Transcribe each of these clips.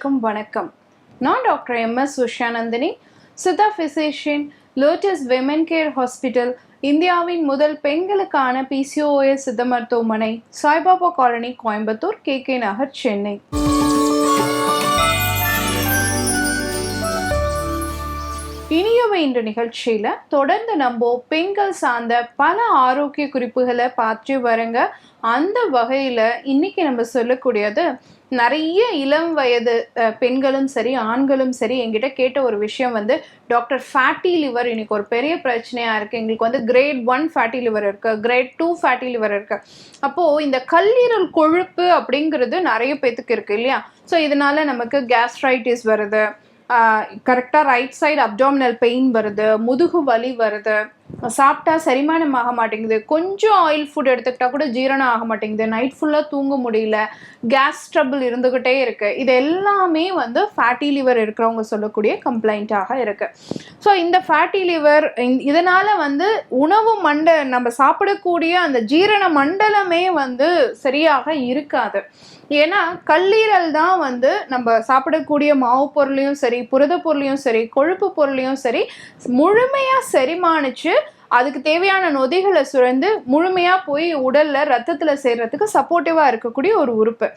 அனைவருக்கும் வணக்கம். நான் doctor MS. Usha Nandhini, Siddha physician, lotus women care hospital, இந்தியாவின் முதல் பெண்களுக்கான PCOS சித்த மருத்துவமனை, சாய்பாபா காலனி, கோயம்புத்தூர், KK நகர், சென்னை. இனியவை என்ற நிகழ்ச்சியில தொடர்ந்து நம்ம பெண்கள் சார்ந்த பல ஆரோக்கிய குறிப்புகளை பார்த்து வரங்க. அந்த வகையில இன்னைக்கு நம்ம சொல்லக்கூடியது, நிறைய இளம் வயது பெண்களும் சரி ஆண்களும் சரி என்கிட்ட கேட்ட ஒரு விஷயம் வந்து, டாக்டர் ஃபேட்டி லிவர் இன்னைக்கு ஒரு பெரிய பிரச்சனையா இருக்கு. எங்களுக்கு வந்து கிரேட் 1 ஃபேட்டி லிவர் இருக்கு, கிரேட் 2 ஃபேட்டி லிவர் இருக்கு. அப்போ இந்த கல்லீரல் கொழுப்பு அப்படிங்கிறது நிறைய பேத்துக்கு இருக்கு இல்லையா? ஸோ இதனால நமக்கு கேஸ்ட்ரைட்டிஸ் வருது, கரெக்டாக ரைட் சைடு அப்டாமினல் பெயின் வருது, முதுகு வலி வருது, சாப்பிட்டா செரிமானம் ஆக மாட்டேங்குது, கொஞ்சம் ஆயில் ஃபுட் எடுத்துக்கிட்டா கூட ஜீரணம் ஆக மாட்டேங்குது, நைட் ஃபுல்லாக தூங்க முடியல, கேஸ் ட்ரபிள் இருந்துக்கிட்டே இருக்குது. இது எல்லாமே வந்து ஃபேட்டி லிவர் இருக்கிறவங்க சொல்லக்கூடிய கம்ப்ளைண்ட்டாக இருக்குது. ஸோ இந்த ஃபேட்டி லிவர் இதனால் வந்து உணவு நம்ம சாப்பிடக்கூடிய அந்த ஜீரண மண்டலமே வந்து சரியாக இருக்காது. ஏன்னா கல்லீரல் தான் வந்து நம்ம சாப்பிடக்கூடிய மாவு பொருளையும் சரி, புரத பொருளையும் சரி, கொழுப்பு பொருளையும் சரி முழுமையாக செரிமானிச்சு அதுக்கு தேவையான நொதிகளை சுரந்து முழுமையாக போய் உடல்ல ரத்தத்தில் சேர்றதுக்கு சப்போர்ட்டிவாக இருக்கக்கூடிய ஒரு உறுப்பு.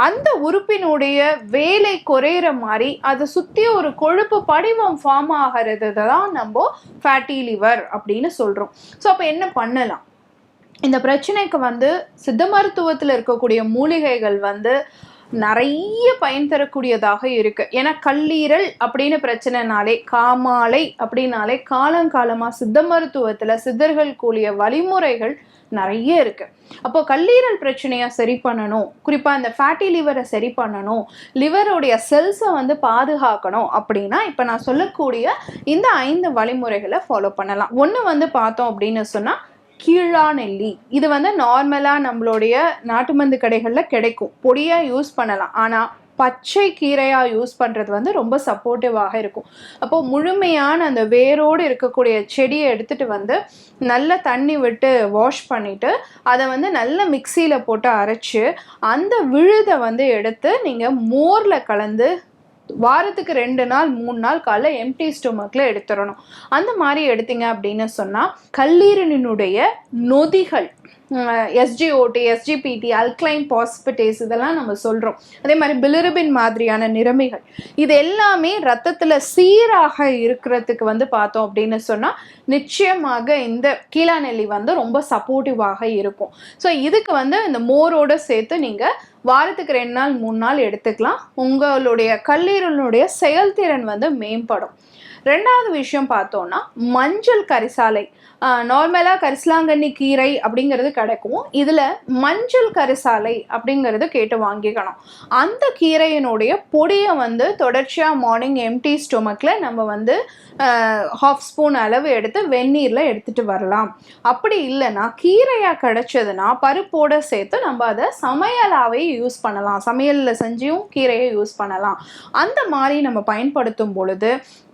அந்த உறுப்பினுடைய வேலை குறையிற மாதிரி அதை சுற்றி ஒரு கொழுப்பு படிவம் ஃபார்ம் ஆகிறது தான் நம்ம ஃபேட்டி லிவர் அப்படின்னு சொல்கிறோம். ஸோ அப்போ என்ன பண்ணலாம்? இந்த பிரச்சனைக்கு வந்து சித்த மருத்துவத்தில் இருக்கக்கூடிய மூலிகைகள் வந்து நிறைய பயன் தரக்கூடியதாக இருக்கு. ஏன்னா கல்லீரல் அப்படின்னு பிரச்சனைனாலே, காமாலை அப்படின்னாலே காலங்காலமாக சித்த மருத்துவத்தில் சித்தர்கள் கூடிய வழிமுறைகள் நிறைய இருக்கு. அப்போ கல்லீரல் பிரச்சனையை சரி பண்ணணும், குறிப்பாக இந்த ஃபேட்டி லிவரை சரி பண்ணணும், லிவருடைய செல்ஸை வந்து பாதுகாக்கணும் அப்படின்னா இப்போ நான் சொல்லக்கூடிய இந்த 5 வழிமுறைகளை ஃபாலோ பண்ணலாம். ஒன்று வந்து பார்த்தோம் அப்படின்னு சொன்னால் கீழாநெல்லி. இது வந்து நார்மலாக நம்மளுடைய நாட்டு மருந்து கடைகளில் கிடைக்கும், பொடியாக யூஸ் பண்ணலாம். ஆனால் பச்சை கீரையாக யூஸ் பண்ணுறது வந்து ரொம்ப சப்போர்ட்டிவாக இருக்கும். அப்போது முழுமையான அந்த வேரோடு இருக்கக்கூடிய செடியை எடுத்துகிட்டு வந்து நல்ல தண்ணி விட்டு வாஷ் பண்ணிவிட்டு அதை வந்து நல்ல மிக்சியில் போட்டு அரைச்சி அந்த விழுதை வந்து எடுத்து நீங்கள் மோரில் கலந்து வாரத்துக்கு 2 நாள் 3 நாள் காலைல எம்டி ஸ்டொமக்கில் எடுத்துடணும். அந்த மாதிரி எடுத்தீங்க அப்படின்னு சொன்னால் கல்லீரலினுடைய நொதிகள், SGOT, SGPT, அல்கலைன் பாஸ்பேட்டேஸ் இதெல்லாம் நம்ம சொல்கிறோம். அதே மாதிரி பிலிருபின் மாதிரியான நிறமிகள், இது எல்லாமே ரத்தத்தில் சீராக இருக்கிறதுக்கு வந்து பார்த்தோம் அப்படின்னு சொன்னால் நிச்சயமாக இந்த கீழாநெல்லி வந்து ரொம்ப சப்போர்ட்டிவாக இருக்கும். ஸோ இதுக்கு வந்து இந்த மோரோடு சேர்த்து நீங்கள் வாரத்துக்கு 2 நாள் 3 நாள் எடுத்துக்கலாம். உங்களுடைய கல்லீரலுடைய செயல்திறன் வந்து மேம்படும். 2வது விஷயம் பார்த்தோன்னா மஞ்சள் கரிசாலை. நார்மலாக கரிசலாங்கண்ணி கீரை அப்படிங்கிறது கிடைக்கும். இதில் மஞ்சள் கரிசாலை அப்படிங்கிறது கேட்டு வாங்கிக்கணும். அந்த கீரையினுடைய பொடியை வந்து தொடர்ச்சியாக மார்னிங் எம்டி ஸ்டொமக்கில் நம்ம வந்து 1/2 ஸ்பூன் அளவு எடுத்து வெந்நீரில் எடுத்துகிட்டு வரலாம். அப்படி இல்லைன்னா கீரையாக கிடைச்சதுன்னா பருப்போடு சேர்த்து நம்ம அதை சமையலாகவே யூஸ் பண்ணலாம். சமையலில் செஞ்சும் கீரையை யூஸ் பண்ணலாம். அந்த மாதிரி நம்ம பயன்படுத்தும் பொழுது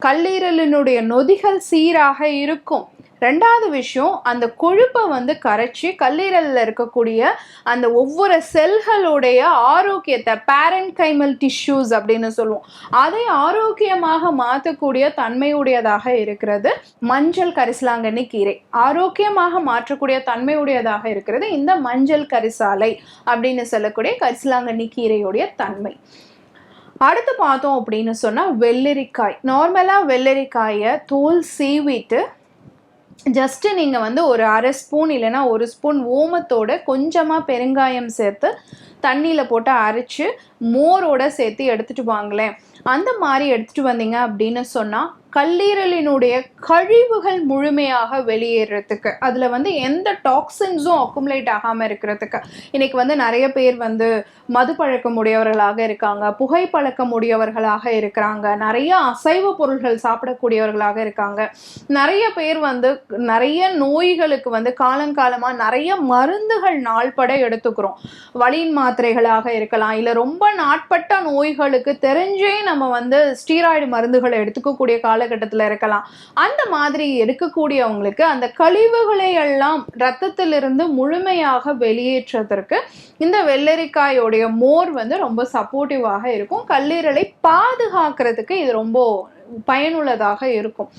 கல்லீரலினுடைய நொதிகள் சீராக இருக்கும். 2வது விஷயம், அந்த கொழுப்பை வந்து கரைச்சி கல்லீரலில் இருக்கக்கூடிய அந்த ஒவ்வொரு செல்களுடைய ஆரோக்கியத்தை, பேரன்கைமல் டிஷ்யூஸ் அப்படின்னு சொல்லுவோம், அதை ஆரோக்கியமாக மாற்றக்கூடிய தன்மையுடையதாக இருக்கிறது மஞ்சள் கரிசலாங்கண்ணி கீரை. ஆரோக்கியமாக மாற்றக்கூடிய தன்மையுடையதாக இருக்கிறது இந்த மஞ்சள் கரிசாலை அப்படின்னு சொல்லக்கூடிய கரிசலாங்கண்ணி கீரையுடைய தன்மை. அடுத்து பார்த்தோம் அப்படின்னு சொன்னால் வெள்ளரிக்காய். நார்மலாக வெள்ளரிக்காயை தோல் சீவிட்டு ஜஸ்ட்டு நீங்கள் வந்து ஒரு 1/2 ஸ்பூன் இல்லைன்னா 1 ஸ்பூன் ஓமத்தோட கொஞ்சமாக பெருங்காயம் சேர்த்து தண்ணியில் போட்டு அரைச்சி மோரோட சேர்த்து எடுத்துகிட்டு வாங்களேன். அந்த மாதிரி எடுத்துகிட்டு வந்தீங்க அப்படின்னு சொன்னால் கல்லீரலினுடைய கழிவுகள் முழுமையாக வெளியேறதுக்கு, அதில் வந்து எந்த டாக்ஸின்ஸும் அக்குமுலேட் ஆகாமல் இருக்கிறதுக்கு. இன்றைக்கி வந்து நிறைய பேர் வந்து மது பழக்கம் உடையவர்களாக இருக்காங்க, புகைப்பழக்கம் உடையவர்களாக இருக்கிறாங்க, நிறைய அசைவ பொருள்கள் சாப்பிடக்கூடியவர்களாக இருக்காங்க. நிறைய பேர் வந்து நிறைய நோய்களுக்கு வந்து காலங்காலமாக நிறைய மருந்துகள் நாள்பட எடுத்துக்கிறோம். வலியின் மாத்திரைகளாக இருக்கலாம், இல்லை ரொம்ப நாட்பட்ட நோய்களுக்கு தெரிஞ்சே நம்ம வந்து ஸ்டீராய்டு மருந்துகளை எடுத்துக்கக்கூடிய கால காலகட்டத்தில் இருக்கலாம். அந்த மாதிரி இருக்கக்கூடியவங்களுக்கு அந்த கழிவுகளை எல்லாம் ரத்தத்திலிருந்து முழுமையாக வெளியேற்றுவதற்கு இந்த வெள்ளரிக்காயோடைய மோர் வந்து ரொம்ப சப்போர்ட்டிவாக இருக்கும். கல்லீரலை பாதுகாக்கிறதுக்கு இது ரொம்ப பயனுள்ளதாக இருக்கும்.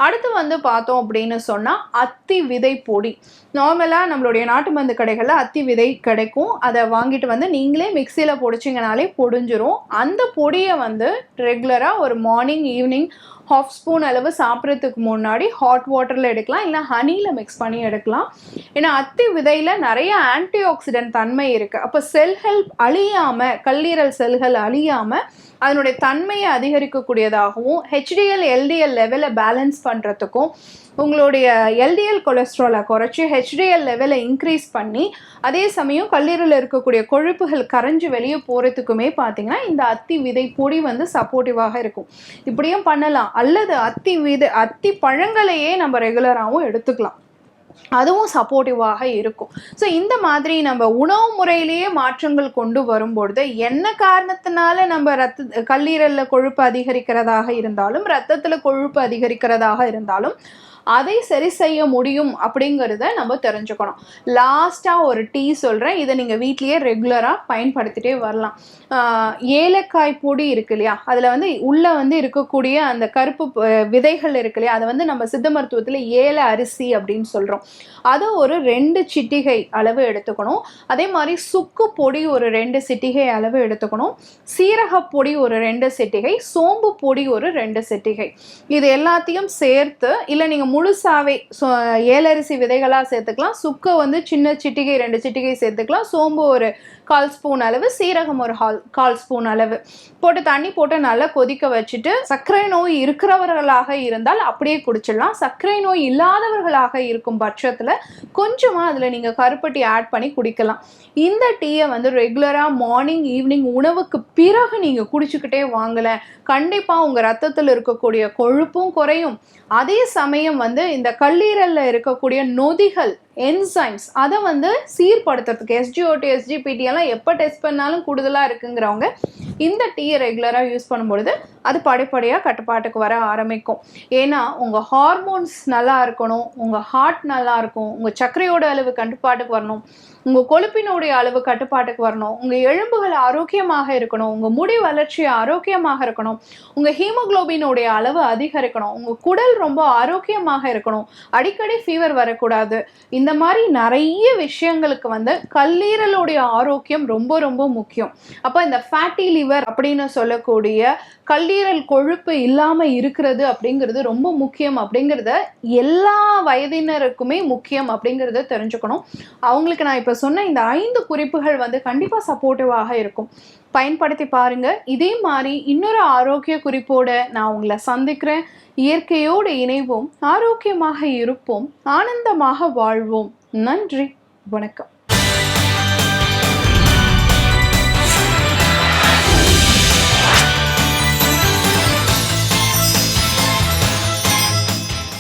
அடுத்து வந்து பார்த்தோம் அப்படின்னு சொன்னா அத்தி விதை பொடி. நார்மலா நம்மளுடைய நாட்டு மருந்து கடைகள்ல அத்தி விதை கிடைக்கும். அதை வாங்கிட்டு வந்து நீங்களே மிக்சியில பொடிச்சிங்கனாலே பொடிஞ்சிரும். அந்த பொடியை வந்து ரெகுலரா ஒரு மார்னிங் ஈவினிங் 1/2 ஸ்பூன் அளவு சாப்பிட்றதுக்கு முன்னாடி ஹாட் வாட்டரில் எடுக்கலாம், இல்லை ஹனியில் மிக்ஸ் பண்ணி எடுக்கலாம். ஏன்னா அத்தி விதையில் நிறைய ஆன்டி ஆக்சிடென்ட் தன்மை இருக்குது. அப்போ செல்கள் அழியாமல், கல்லீரல் செல்கள் அழியாமல் அதனுடைய தன்மையை அதிகரிக்கக்கூடியதாகவும் HDL LDL லெவலை பேலன்ஸ் பண்ணுறதுக்கும், உங்களுடைய LDL கொலஸ்ட்ராலை குறைச்சி HDL லெவலை இன்க்ரீஸ் பண்ணி அதே சமயம் கல்லீரலில் இருக்கக்கூடிய கொழுப்புகள் கரைஞ்சி வெளியே போகிறதுக்குமே பார்த்தீங்கன்னா இந்த அத்தி விதை பொடி வந்து சப்போர்ட்டிவாக இருக்கும். இப்படியும் பண்ணலாம். அல்லது அத்தி பழங்களையே நம்ம ரெகுலராகவும் எடுத்துக்கலாம், அதுவும் சப்போர்ட்டிவாக இருக்கும். ஸோ இந்த மாதிரி நம்ம உணவு முறையிலேயே மாற்றங்கள் கொண்டு வரும்பொழுது என்ன காரணத்தினால நம்ம கல்லீரலில் கொழுப்பு அதிகரிக்கிறதாக இருந்தாலும், ரத்தத்தில் கொழுப்பு அதிகரிக்கிறதாக இருந்தாலும் அதை சரி செய்ய முடியும் அப்படிங்கிறத நம்ம தெரிஞ்சுக்கணும். லாஸ்ட்டாக ஒரு டீ சொல்கிறேன், இதை நீங்கள் வீட்லேயே ரெகுலராக பயன்படுத்திகிட்டே வரலாம். ஏலக்காய் பொடி இருக்கு இல்லையா, அதில் வந்து உள்ளே வந்து இருக்கக்கூடிய அந்த கருப்பு விதைகள் இருக்கு இல்லையா, அதை வந்து நம்ம சித்த மருத்துவத்தில் ஏல அரிசி அப்படின்னு சொல்கிறோம். அதை ஒரு 2 சிட்டிகை அளவு எடுத்துக்கணும். அதே மாதிரி சுக்கு பொடி ஒரு 2 சிட்டிகை அளவு எடுத்துக்கணும். சீரக பொடி ஒரு 2 சிட்டிகை, சோம்பு பொடி ஒரு 2 சிட்டிகை. இது எல்லாத்தையும் சேர்த்து, இல்லை நீங்கள் முழுசாவே ஏலரிசி விதைகளாக சேர்த்துக்கலாம். சுக்கு வந்து சின்ன சிட்டிகை 2 சிட்டிகை சேர்த்துக்கலாம். சோம்பு ஒரு 1/4 ஸ்பூன் அளவு, சீரகம் ஒரு 1/4 ஸ்பூன் அளவு போட்டு தண்ணி போட்டு நல்லா கொதிக்க வச்சுட்டு, சர்க்கரை நோய் இருக்கிறவர்களாக இருந்தால் அப்படியே குடிச்சிடலாம். சர்க்கரை நோய் இல்லாதவர்களாக இருக்கும் பட்சத்தில் கொஞ்சமாக அதில் நீங்கள் கருப்பட்டி ஆட் பண்ணி குடிக்கலாம். இந்த டீயை வந்து ரெகுலராக மார்னிங் ஈவினிங் உணவுக்கு பிறகு நீங்கள் குடிச்சுக்கிட்டே வாங்கலை, கண்டிப்பாக உங்கள் ரத்தத்தில் இருக்கக்கூடிய கொழுப்பும் குறையும். அதே சமயம் வந்து இந்த கல்லீரலில் இருக்கக்கூடிய நொதிகள், என்சைம்ஸ், அதை வந்து சீர்படுத்துறதுக்கு SGOT SGPT எல்லாம் எப்போ டெஸ்ட் பண்ணாலும் கூடுதலாக இருக்குங்கிறவங்க இந்த டீயை ரெகுலராக யூஸ் பண்ணும்பொழுது அது படிப்படியாக கட்டுப்பாட்டுக்கு வர ஆரம்பிக்கும். ஏன்னா உங்கள் ஹார்மோன்ஸ் நல்லா இருக்கணும், உங்கள் ஹார்ட் நல்லா இருக்கும், உங்கள் சர்க்கரையோட அளவு கட்டுப்பாட்டுக்கு வரணும், உங்கள் கொழுப்பினுடைய அளவு கட்டுப்பாட்டுக்கு வரணும், உங்கள் எலும்புகள் ஆரோக்கியமாக இருக்கணும், உங்கள் முடி வளர்ச்சி ஆரோக்கியமாக இருக்கணும், உங்கள் ஹீமோகுளோபினுடைய அளவு அதிகரிக்கணும், உங்கள் குடல் ரொம்ப ஆரோக்கியமாக இருக்கணும், அடிக்கடி ஃபீவர் வரக்கூடாது. இந்த மாதிரி நிறைய விஷயங்களுக்கு வந்து கல்லீரலுடைய ஆரோக்கியம் ரொம்ப ரொம்ப முக்கியம். அப்போ இந்த ஃபேட்டி லிவர் அப்படின்னு சொல்லக்கூடிய கல்லீரல் கொழுப்பு இல்லாமல் இருக்கிறது அப்படிங்கிறது ரொம்ப முக்கியம். அப்படிங்கிறத எல்லா வயதினருக்குமே முக்கியம் அப்படிங்கிறத தெரிஞ்சுக்கணும். அவங்களுக்கு நான் இப்போ சொன்ன இந்த 5 குறிப்புகள் வந்து கண்டிப்பாக சப்போர்ட்டிவாக இருக்கும். பயன்படுத்தி பாருங்க. இதே மாதிரி இன்னொரு ஆரோக்கிய குறிப்போட நான் உங்களை சந்திக்கிறேன். இயற்கையோடு இணைவோம், ஆரோக்கியமாக இருப்போம், ஆனந்தமாக வாழ்வோம். நன்றி, வணக்கம்.